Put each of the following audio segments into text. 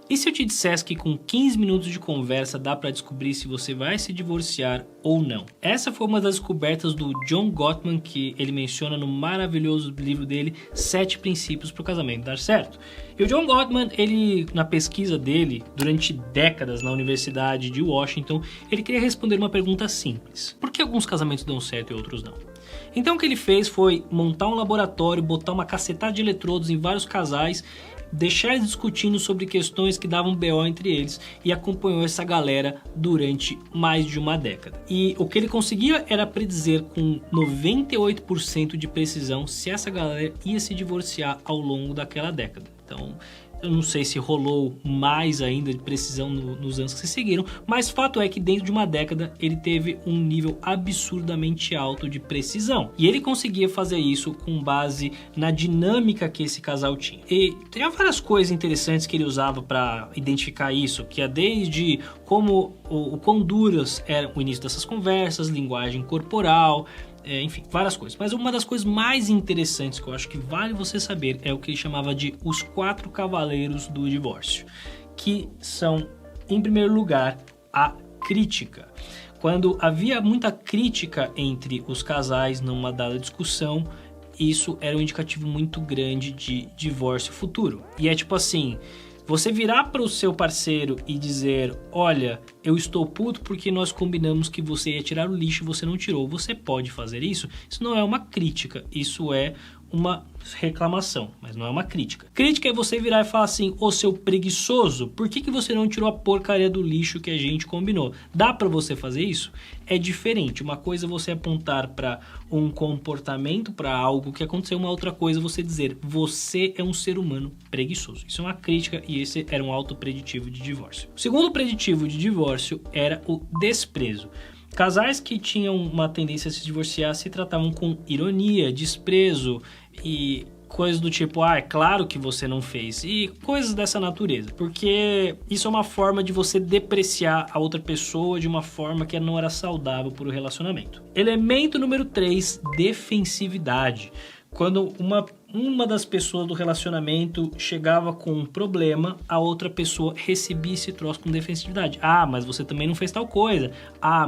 E se eu te dissesse que com 15 minutos de conversa dá para descobrir se você vai se divorciar ou não? Essa foi uma das descobertas do John Gottman, que ele menciona no maravilhoso livro dele, 7 princípios para o casamento dar certo. E o John Gottman, ele, na pesquisa dele, durante décadas na Universidade de Washington, ele queria responder uma pergunta simples. Por que alguns casamentos dão certo e outros não? Então o que ele fez foi montar um laboratório, botar uma cacetada de eletrodos em vários casais, deixar eles discutindo sobre questões que davam BO entre eles e acompanhou essa galera durante mais de uma década. E o que ele conseguia era predizer com 98% de precisão se essa galera ia se divorciar ao longo daquela década. Então, eu não sei se rolou mais ainda de precisão nos anos que se seguiram, mas fato é que dentro de uma década ele teve um nível absurdamente alto de precisão. E ele conseguia fazer isso com base na dinâmica que esse casal tinha. E tem várias coisas interessantes que ele usava para identificar isso, que é desde como o quão duras era o início dessas conversas, linguagem corporal, enfim, várias coisas. Mas uma das coisas mais interessantes que eu acho que vale você saber é o que ele chamava de os 4 cavaleiros do divórcio, que são, em primeiro lugar, a crítica. Quando havia muita crítica entre os casais numa dada discussão, isso era um indicativo muito grande de divórcio futuro. E é tipo assim, você virar para o seu parceiro e dizer, olha, eu estou puto porque nós combinamos que você ia tirar o lixo e você não tirou. Você pode fazer isso? Isso não é uma crítica, isso é uma reclamação, mas não é uma crítica. Crítica é você virar e falar assim, ô seu preguiçoso, por que você não tirou a porcaria do lixo que a gente combinou? Dá pra você fazer isso? É diferente. Uma coisa é você apontar para um comportamento, para algo que aconteceu, uma outra coisa é você dizer, você é um ser humano preguiçoso. Isso é uma crítica e esse era um autopreditivo de divórcio. O segundo preditivo de divórcio era o desprezo. Casais que tinham uma tendência a se divorciar se tratavam com ironia, desprezo e coisas do tipo, é claro que você não fez, e coisas dessa natureza, porque isso é uma forma de você depreciar a outra pessoa de uma forma que não era saudável para o relacionamento. Elemento número 3, defensividade. Quando uma das pessoas do relacionamento chegava com um problema, a outra pessoa recebia esse troço com defensividade. Mas você também não fez tal coisa.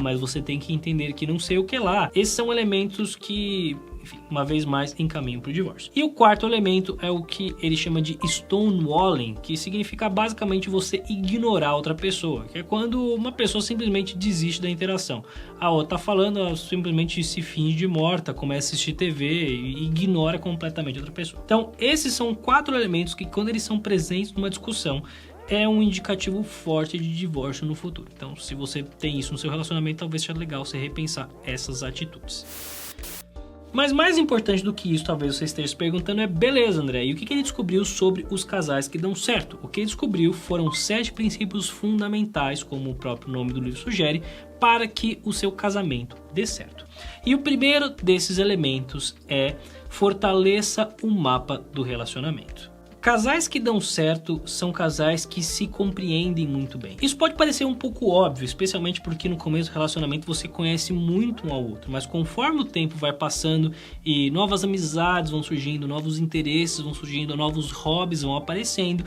Mas você tem que entender que não sei o que lá. Esses são elementos que, enfim, uma vez mais encaminham para o divórcio. E o quarto elemento é o que ele chama de stonewalling, que significa basicamente você ignorar outra pessoa, que é quando uma pessoa simplesmente desiste da interação. A outra tá falando, ela simplesmente se finge de morta, começa a assistir TV e ignora completamente outra pessoa. Então, esses são 4 elementos que, quando eles são presentes numa discussão, é um indicativo forte de divórcio no futuro. Então, se você tem isso no seu relacionamento, talvez seja legal você repensar essas atitudes. Mas mais importante do que isso, talvez você esteja se perguntando, é beleza, André, e o que ele descobriu sobre os casais que dão certo? O que ele descobriu foram 7 princípios fundamentais, como o próprio nome do livro sugere, para que o seu casamento dê certo. E o primeiro desses elementos é fortaleça o mapa do relacionamento. Casais que dão certo são casais que se compreendem muito bem. Isso pode parecer um pouco óbvio, especialmente porque no começo do relacionamento você conhece muito um ao outro, mas conforme o tempo vai passando e novas amizades vão surgindo, novos interesses vão surgindo, novos hobbies vão aparecendo,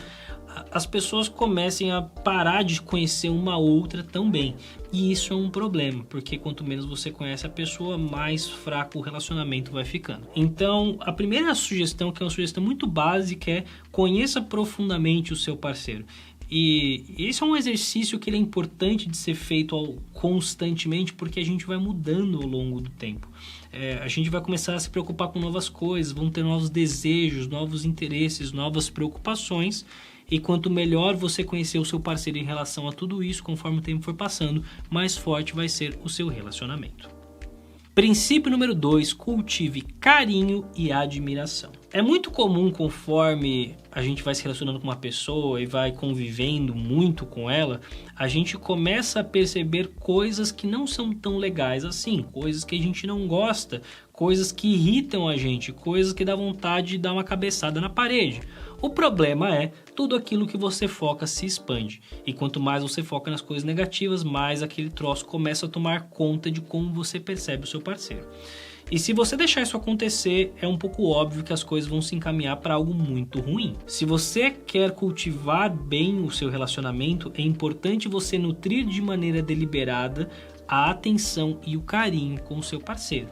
as pessoas comecem a parar de conhecer uma outra tão bem. E isso é um problema, porque quanto menos você conhece a pessoa, mais fraco o relacionamento vai ficando. Então, a primeira sugestão, que é uma sugestão muito básica, é conheça profundamente o seu parceiro. E esse é um exercício que ele é importante de ser feito constantemente, porque a gente vai mudando ao longo do tempo. A gente vai começar a se preocupar com novas coisas, vão ter novos desejos, novos interesses, novas preocupações. E quanto melhor você conhecer o seu parceiro em relação a tudo isso, conforme o tempo for passando, mais forte vai ser o seu relacionamento. Princípio número 2, cultive carinho e admiração. É muito comum, conforme a gente vai se relacionando com uma pessoa e vai convivendo muito com ela, a gente começa a perceber coisas que não são tão legais assim, coisas que a gente não gosta, coisas que irritam a gente, coisas que dá vontade de dar uma cabeçada na parede. O problema é, tudo aquilo que você foca se expande. E quanto mais você foca nas coisas negativas, mais aquele troço começa a tomar conta de como você percebe o seu parceiro. E se você deixar isso acontecer, é um pouco óbvio que as coisas vão se encaminhar para algo muito ruim. Se você quer cultivar bem o seu relacionamento, é importante você nutrir de maneira deliberada a atenção e o carinho com o seu parceiro.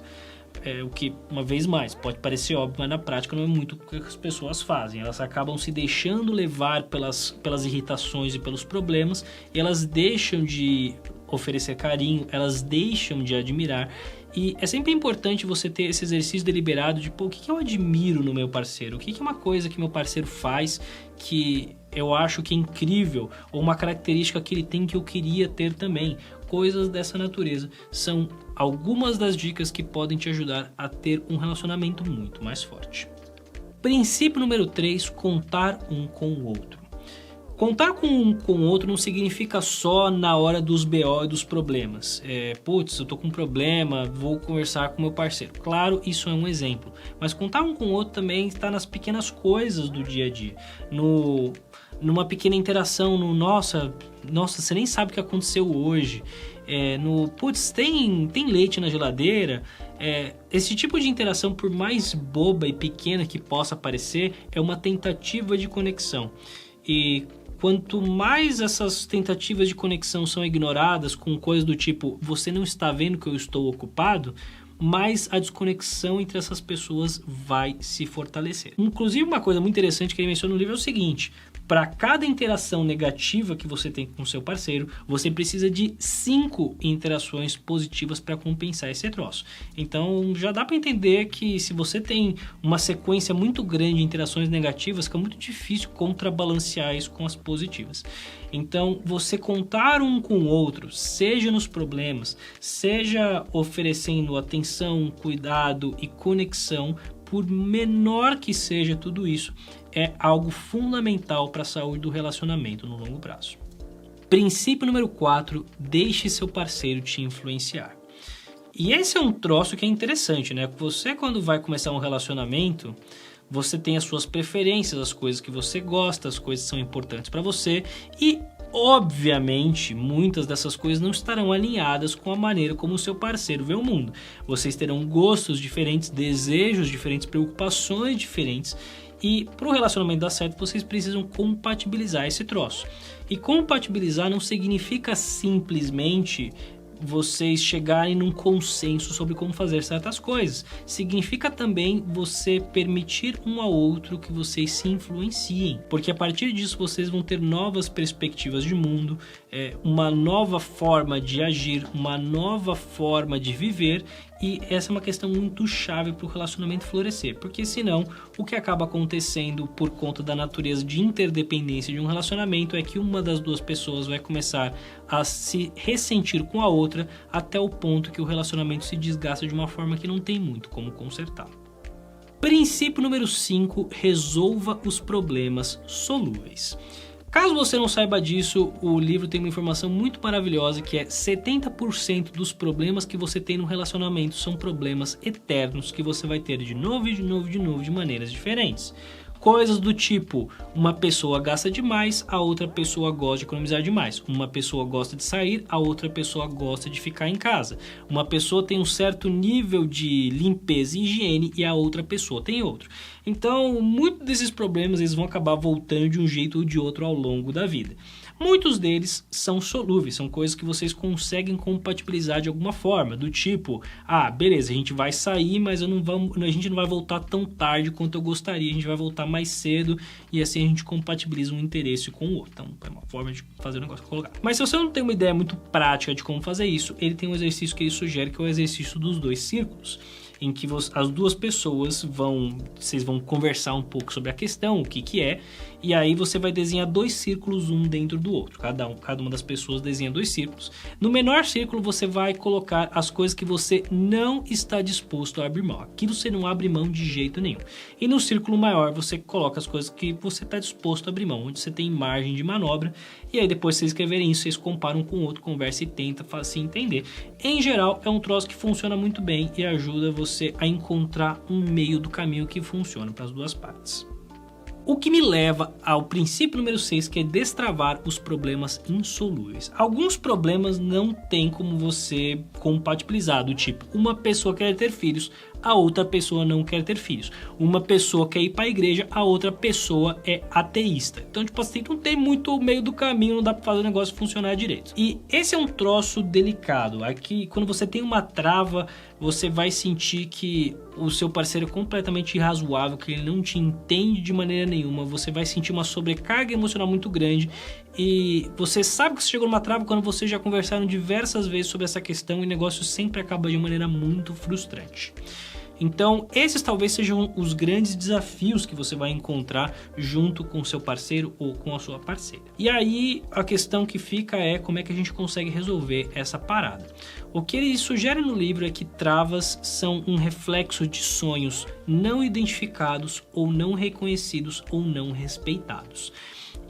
O que, uma vez mais, pode parecer óbvio, mas na prática não é muito o que as pessoas fazem. Elas acabam se deixando levar pelas irritações e pelos problemas, e elas deixam de oferecer carinho, elas deixam de admirar. E é sempre importante você ter esse exercício deliberado de, o que eu admiro no meu parceiro? O que é uma coisa que meu parceiro faz que eu acho que é incrível? Ou uma característica que ele tem que eu queria ter também? Coisas dessa natureza são algumas das dicas que podem te ajudar a ter um relacionamento muito mais forte. Princípio número 3, contar um com o outro. Contar com o outro não significa só na hora dos BO e dos problemas. Eu tô com um problema, vou conversar com meu parceiro. Claro, isso é um exemplo. Mas contar um com o outro também está nas pequenas coisas do dia a dia. Numa pequena interação, nossa, você nem sabe o que aconteceu hoje. Tem leite na geladeira. Esse tipo de interação, por mais boba e pequena que possa parecer, é uma tentativa de conexão. E quanto mais essas tentativas de conexão são ignoradas com coisas do tipo, você não está vendo que eu estou ocupado, mais a desconexão entre essas pessoas vai se fortalecer. Inclusive, uma coisa muito interessante que ele menciona no livro é o seguinte: para cada interação negativa que você tem com seu parceiro, você precisa de 5 interações positivas para compensar esse troço. Então já dá para entender que se você tem uma sequência muito grande de interações negativas, fica muito difícil contrabalancear isso com as positivas. Então você contar um com o outro, seja nos problemas, seja oferecendo atenção, cuidado e conexão, por menor que seja tudo isso, é algo fundamental para a saúde do relacionamento no longo prazo. Princípio número 4, deixe seu parceiro te influenciar. E esse é um troço que é interessante, né? Você, quando vai começar um relacionamento, você tem as suas preferências, as coisas que você gosta, as coisas que são importantes para você, e obviamente muitas dessas coisas não estarão alinhadas com a maneira como o seu parceiro vê o mundo. Vocês terão gostos diferentes, desejos diferentes, preocupações diferentes, e para o relacionamento dar certo, vocês precisam compatibilizar esse troço. E compatibilizar não significa simplesmente vocês chegarem num consenso sobre como fazer certas coisas. Significa também você permitir um ao outro que vocês se influenciem, porque a partir disso vocês vão ter novas perspectivas de mundo, uma nova forma de agir, uma nova forma de viver, e essa é uma questão muito chave para o relacionamento florescer, porque senão o que acaba acontecendo por conta da natureza de interdependência de um relacionamento é que uma das duas pessoas vai começar a se ressentir com a outra até o ponto que o relacionamento se desgasta de uma forma que não tem muito como consertar. Princípio número 5, resolva os problemas solúveis. Caso você não saiba disso, o livro tem uma informação muito maravilhosa que é 70% dos problemas que você tem no relacionamento são problemas eternos que você vai ter de novo e de novo e de novo de maneiras diferentes. Coisas do tipo, uma pessoa gasta demais, a outra pessoa gosta de economizar demais. Uma pessoa gosta de sair, a outra pessoa gosta de ficar em casa. Uma pessoa tem um certo nível de limpeza e higiene e a outra pessoa tem outro. Então, muitos desses problemas eles vão acabar voltando de um jeito ou de outro ao longo da vida. Muitos deles são solúveis, são coisas que vocês conseguem compatibilizar de alguma forma, do tipo, beleza, a gente vai sair, mas a gente não vai voltar tão tarde quanto eu gostaria, a gente vai voltar mais cedo e assim a gente compatibiliza um interesse com o outro. Então, é uma forma de fazer o negócio colocar. Mas se você não tem uma ideia muito prática de como fazer isso, ele tem um exercício que ele sugere, que é o exercício dos 2 círculos, em que as duas pessoas vocês vão conversar um pouco sobre a questão, o que é, e aí você vai desenhar 2 círculos, um dentro do outro. Cada uma das pessoas desenha 2 círculos. No menor círculo você vai colocar as coisas que você não está disposto a abrir mão. Aquilo você não abre mão de jeito nenhum. E no círculo maior você coloca as coisas que você está disposto a abrir mão, onde você tem margem de manobra. E aí depois vocês escreverem isso, vocês comparam com o outro, conversa e tenta se entender. Em geral é um troço que funciona muito bem e ajuda você a encontrar um meio do caminho que funciona para as duas partes. O que me leva ao princípio número 6, que é destravar os problemas insolúveis. Alguns problemas não tem como você compatibilizar, do tipo, uma pessoa quer ter filhos, a outra pessoa não quer ter filhos. Uma pessoa quer ir para a igreja, a outra pessoa é ateísta. Então, tipo assim, não tem muito meio do caminho, não dá para fazer o negócio funcionar direito. E esse é um troço delicado. Aqui, quando você tem uma trava, você vai sentir que o seu parceiro é completamente irrazoável, que ele não te entende de maneira nenhuma, você vai sentir uma sobrecarga emocional muito grande e você sabe que você chegou numa trava quando vocês já conversaram diversas vezes sobre essa questão e o negócio sempre acaba de maneira muito frustrante. Então, esses talvez sejam os grandes desafios que você vai encontrar junto com o seu parceiro ou com a sua parceira. E aí, a questão que fica é como é que a gente consegue resolver essa parada. O que ele sugere no livro é que travas são um reflexo de sonhos não identificados ou não reconhecidos ou não respeitados.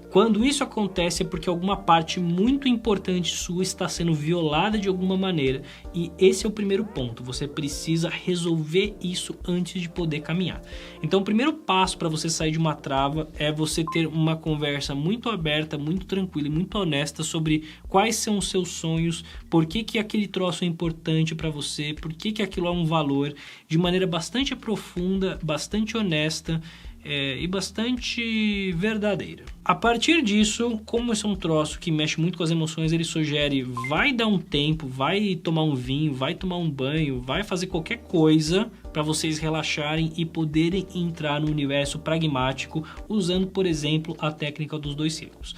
Quando isso acontece é porque alguma parte muito importante sua está sendo violada de alguma maneira e esse é o primeiro ponto, você precisa resolver isso antes de poder caminhar. Então o primeiro passo para você sair de uma trava é você ter uma conversa muito aberta, muito tranquila e muito honesta sobre quais são os seus sonhos, por que aquele troço é importante para você, por que aquilo é um valor, de maneira bastante profunda, bastante honesta, e bastante verdadeira. A partir disso, como esse é um troço que mexe muito com as emoções, ele sugere vai dar um tempo, vai tomar um vinho, vai tomar um banho, vai fazer qualquer coisa para vocês relaxarem e poderem entrar no universo pragmático usando, por exemplo, a técnica dos 2 círculos.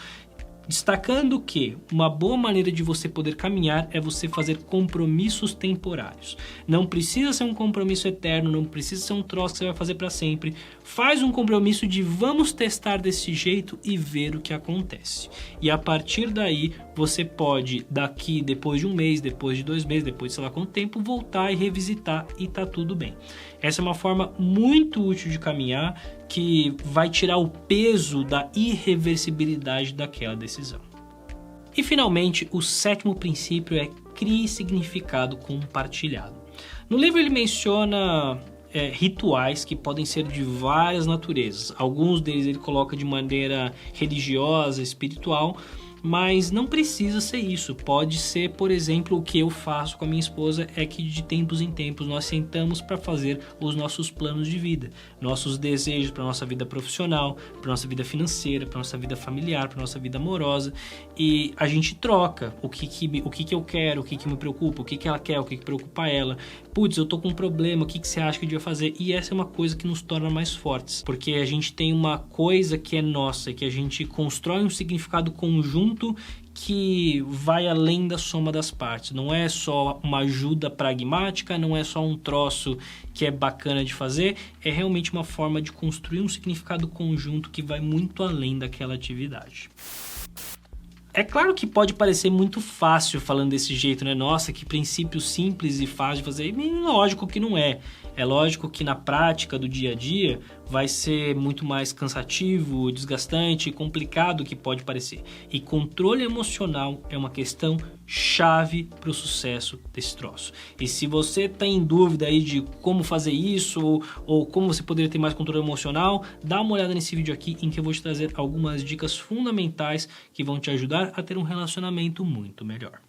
Destacando que uma boa maneira de você poder caminhar é você fazer compromissos temporários. Não precisa ser um compromisso eterno, não precisa ser um troço que você vai fazer para sempre. Faz um compromisso de vamos testar desse jeito e ver o que acontece. E a partir daí, você pode daqui, depois de um mês, depois de 2 meses, depois de sei lá quanto tempo, voltar e revisitar e tá tudo bem. Essa é uma forma muito útil de caminhar que vai tirar o peso da irreversibilidade daquela decisão. E finalmente, o 7º princípio é crie significado compartilhado. No livro ele menciona rituais que podem ser de várias naturezas. Alguns deles ele coloca de maneira religiosa, espiritual, mas não precisa ser isso. Pode ser, por exemplo, o que eu faço com a minha esposa é que de tempos em tempos nós sentamos para fazer os nossos planos de vida, nossos desejos para nossa vida profissional, para nossa vida financeira, para nossa vida familiar, para nossa vida amorosa, e a gente troca o que eu quero, o que me preocupa, o que ela quer, o que preocupa ela. Putz, eu tô com um problema, o que você acha que eu devia fazer? E essa é uma coisa que nos torna mais fortes, porque a gente tem uma coisa que é nossa, que a gente constrói um significado conjunto que vai além da soma das partes. Não é só uma ajuda pragmática, não é só um troço que é bacana de fazer, é realmente uma forma de construir um significado conjunto que vai muito além daquela atividade. É claro que pode parecer muito fácil falando desse jeito, né? Nossa, que princípio simples e fácil de fazer. E lógico que não é. É lógico que na prática do dia a dia vai ser muito mais cansativo, desgastante, complicado que pode parecer. E controle emocional é uma questão chave para o sucesso desse troço. E se você está em dúvida aí de como fazer isso ou como você poderia ter mais controle emocional, dá uma olhada nesse vídeo aqui em que eu vou te trazer algumas dicas fundamentais que vão te ajudar a ter um relacionamento muito melhor.